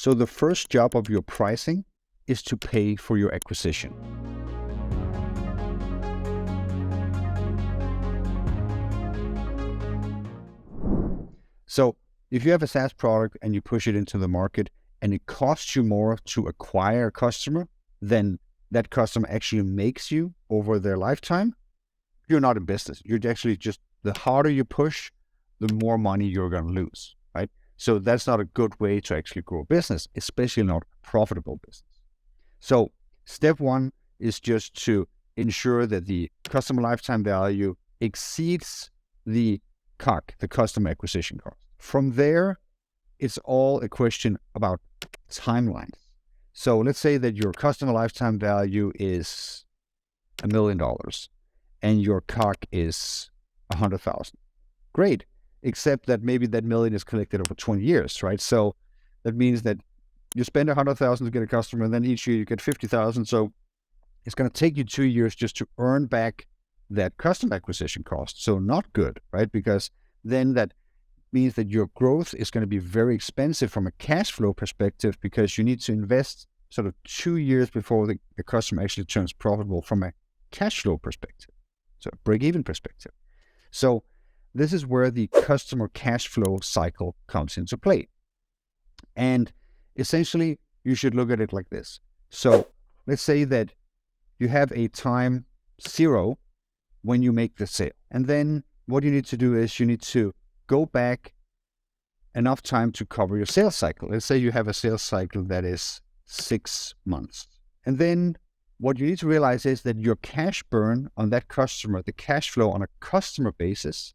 So the first job of your pricing is to pay for your acquisition. So if you have a SaaS product and you push it into the market and it costs you more to acquire a customer than that customer actually makes you over their lifetime, you're not in business. You're actually just, the harder you push, the more money you're going to lose, right? So that's not a good way to actually grow a business, especially not a profitable business. So step one is just to ensure that the customer lifetime value exceeds the CAC, the customer acquisition cost. From there, it's all a question about timelines. So let's say that your customer lifetime value is $1 million and your CAC is 100,000. Great, except that maybe that million is collected over 20 years, right? So that means that you spend 100,000 to get a customer, and then each year you get 50,000. So it's going to take you 2 years just to earn back that customer acquisition cost. So not good, right? Because then that means that your growth is going to be very expensive from a cash flow perspective, because you need to invest sort of 2 years before the customer actually turns profitable from a cash flow perspective, so a break-even perspective. So this is where the customer cash flow cycle comes into play. And essentially, you should look at it like this. So let's say that you have a time 0 when you make the sale. And then what you need to do is you need to go back enough time to cover your sales cycle. Let's say you have a sales cycle that is 6 months. And then what you need to realize is that your cash burn on that customer, the cash flow on a customer basis,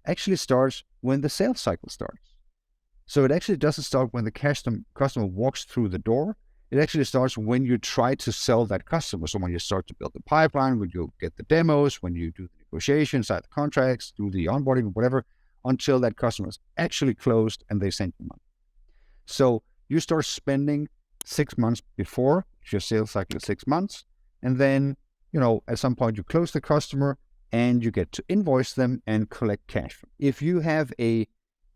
actually starts when the sales cycle starts. So it actually doesn't start when the customer walks through the door. It actually starts when you try to sell that customer. So when you start to build the pipeline, when you get the demos, when you do the negotiations, sign the contracts, do the onboarding, whatever, until that customer is actually closed and they send you money. So you start spending 6 months before, if your sales cycle is 6 months, and then, at some point you close the customer and you get to invoice them and collect cash. If you have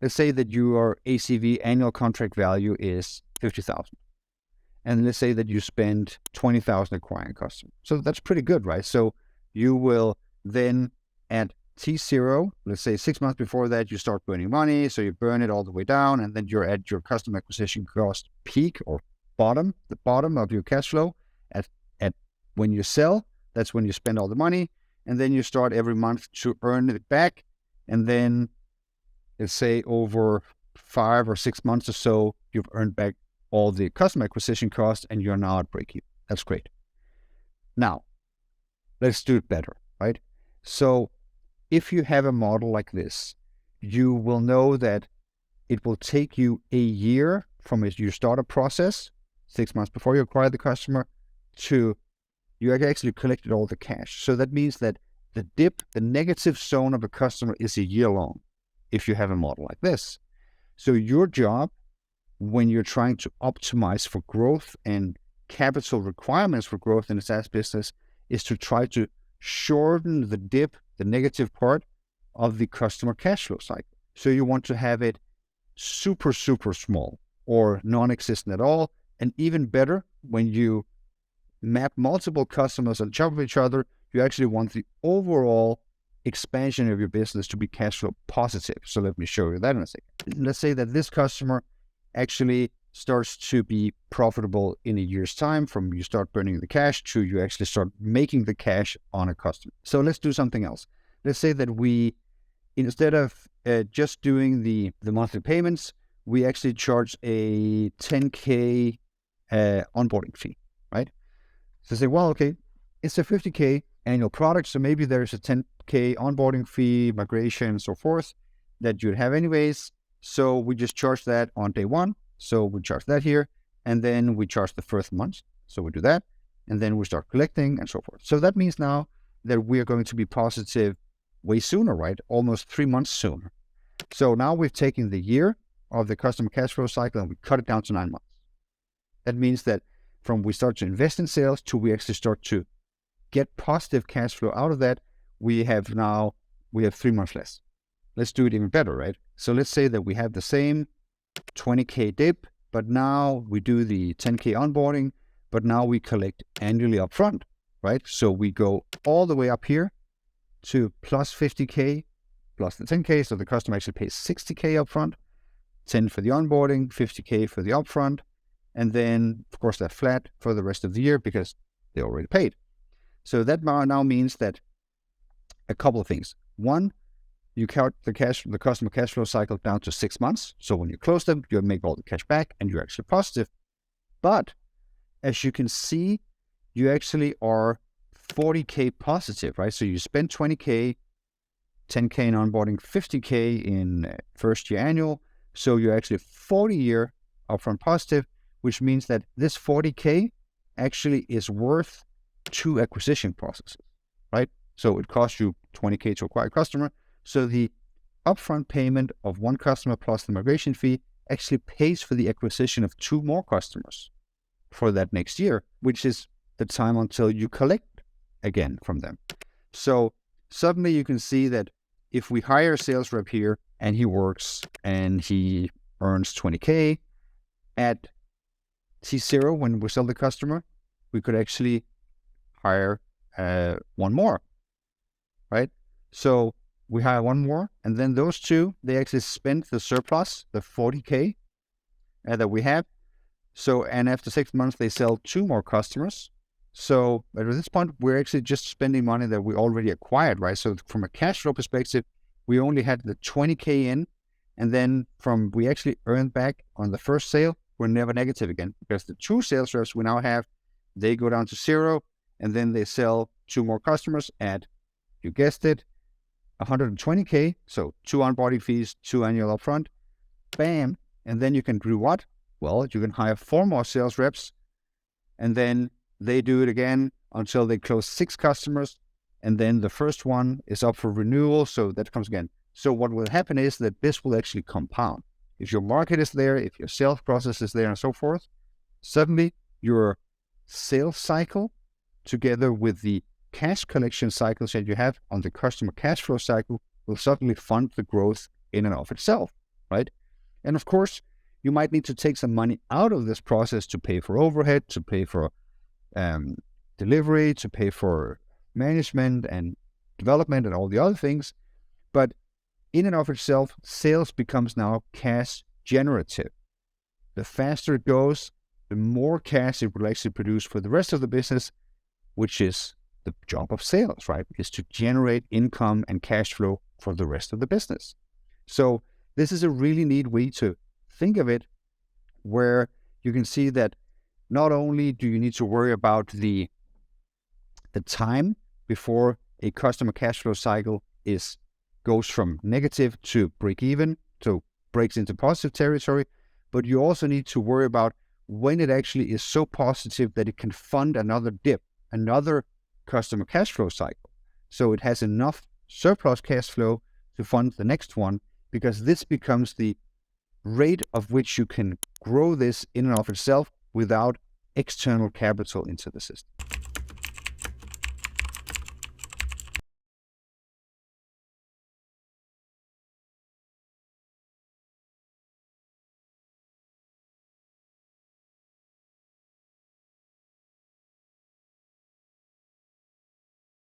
let's say that your ACV, annual contract value, is 50,000. And let's say that you spend 20,000 acquiring a customer. So that's pretty good, right? So you will then at T0, let's say 6 months before that, you start burning money. So you burn it all the way down, and then you're at your customer acquisition cost peak or bottom, the bottom of your cash flow. At when you sell, that's when you spend all the money. And then you start every month to earn it back. And then let's say over 5 or 6 months or so, you've earned back all the customer acquisition costs and you're now at break-even. That's great. Now, let's do it better, right? So if you have a model like this, you will know that it will take you a year from your startup process, 6 months before you acquire the customer, to you actually collected all the cash. So that means that the dip, the negative zone of a customer, is a year long if you have a model like this. So your job when you're trying to optimize for growth and capital requirements for growth in a SaaS business is to try to shorten the dip, the negative part of the customer cash flow cycle. So you want to have it super, super small or non-existent at all. And even better, when you map multiple customers on top of each other, you actually want the overall expansion of your business to be cash flow positive. So let me show you that in a second. Let's say that this customer actually starts to be profitable in a year's time, from you start burning the cash to you actually start making the cash on a customer. So let's do something else. Let's say that we, instead of just doing the monthly payments, we actually charge a 10K onboarding fee, right? So say, well, okay, it's a 50K annual product, so maybe there's a 10K onboarding fee, migration, and so forth that you'd have anyways. So we just charge that on day one. So we charge that here, and then we charge the first month. So we do that, and then we start collecting and so forth. So that means now that we are going to be positive way sooner, right? Almost 3 months sooner. So now we've taken the year of the customer cash flow cycle and we cut it down to 9 months. That means that from we start to invest in sales to we actually start to get positive cash flow out of that, we have 3 months less. Let's do it even better, right? So let's say that we have the same 20K dip, but now we do the 10K onboarding, but now we collect annually upfront, right? So we go all the way up here to plus 50K plus the 10K. So the customer actually pays 60K upfront, 10 for the onboarding, 50K for the upfront. And then, of course, they're flat for the rest of the year because they already paid. So that now means that a couple of things. One, you count the customer cash flow cycle down to 6 months. So when you close them, you make all the cash back and you're actually positive. But as you can see, you actually are 40K positive, right? So you spend 20K, 10K in onboarding, 50K in first year annual. So you're actually 40-year upfront positive, which means that this 40K actually is worth 2 acquisition processes, right? So it costs you 20K to acquire a customer. So the upfront payment of 1 customer plus the migration fee actually pays for the acquisition of 2 more customers for that next year, which is the time until you collect again from them. So suddenly you can see that if we hire a sales rep here and he works and he earns 20K at T0 when we sell the customer, we could actually hire 1 more, right? So we hire 1 more, and then those 2, they actually spend the surplus, the 40K that we have. So, and after 6 months, they sell 2 more customers. So at this point, we're actually just spending money that we already acquired, right? So from a cash flow perspective, we only had the 20K in, and then we actually earned back on the first sale, we're never negative again, because the 2 sales reps we now have, they go down to 0, and then they sell 2 more customers at, you guessed it, 120K. So 2 onboarding fees, 2 annual upfront, bam. And then you can do what? Well, you can hire 4 more sales reps, and then they do it again until they close 6 customers, and then the first one is up for renewal, so that comes again. So what will happen is that this will actually compound. If your market is there, if your sales process is there, and so forth, suddenly your sales cycle, together with the cash collection cycles that you have on the customer cash flow cycle, will suddenly fund the growth in and of itself, right? And of course, you might need to take some money out of this process to pay for overhead, to pay for delivery, to pay for management and development and all the other things. But in and of itself, sales becomes now cash generative. The faster it goes, the more cash it will actually produce for the rest of the business, which is the job of sales, right? Is to generate income and cash flow for the rest of the business. So this is a really neat way to think of it, where you can see that not only do you need to worry about the time before a customer cash flow cycle goes from negative to break even, so breaks into positive territory, but you also need to worry about when it actually is so positive that it can fund another dip, another customer cash flow cycle. So it has enough surplus cash flow to fund the next one, because this becomes the rate of which you can grow this in and of itself without external capital into the system.